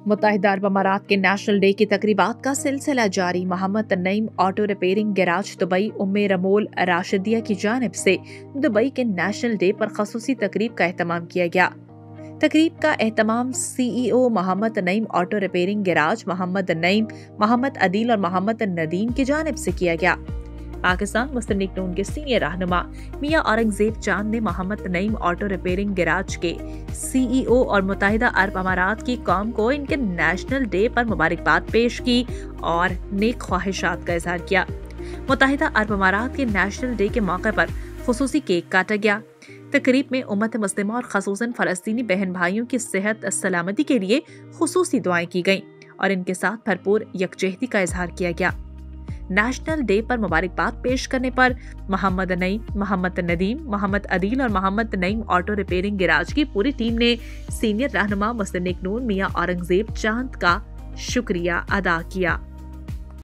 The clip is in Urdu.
متحدہ عرب امارات کے نیشنل ڈے کی تقریبات کا سلسلہ جاری۔ Mohammad Naeem auto repairing garage Dubai Ramool Rashidiya کی جانب سے دبئی کے نیشنل ڈے پر خصوصی تقریب کا اہتمام کیا گیا۔ تقریب کا اہتمام سی ای او محمد نعیم آٹو ریپیئرنگ گیراج محمد نعیم، محمد عدیل اور محمد ندیم کی جانب سے کیا گیا۔ پاکستان مسلم لیگ نون کے سینئر رہنما میاں اورنگزیب چاند نے محمد نعیم آٹو ریپیئرنگ گیراج کے سی ای او اور متحدہ عرب امارات کی قوم کو ان کے نیشنل ڈے پر مبارکباد پیش کی اور نیک خواہشات کا اظہار کیا۔ متحدہ عرب امارات کے نیشنل ڈے کے موقع پر خصوصی کیک کاٹا گیا۔ تقریب میں امت مسلمہ اور خصوصاً فلسطینی بہن بھائیوں کی صحت سلامتی کے لیے خصوصی دعائیں کی گئیں اور ان کے ساتھ بھرپور یکجہتی کا اظہار کیا گیا۔ نیشنل ڈے پر مبارکباد پیش کرنے پر محمد نعیم، محمد ندیم، محمد عدیل اور محمد نعیم آٹو ریپیئرنگ گیراج کی پوری ٹیم نے سینئر رہنما مسلم لیگ نون میاں اورنگزیب چاند کا شکریہ ادا کیا۔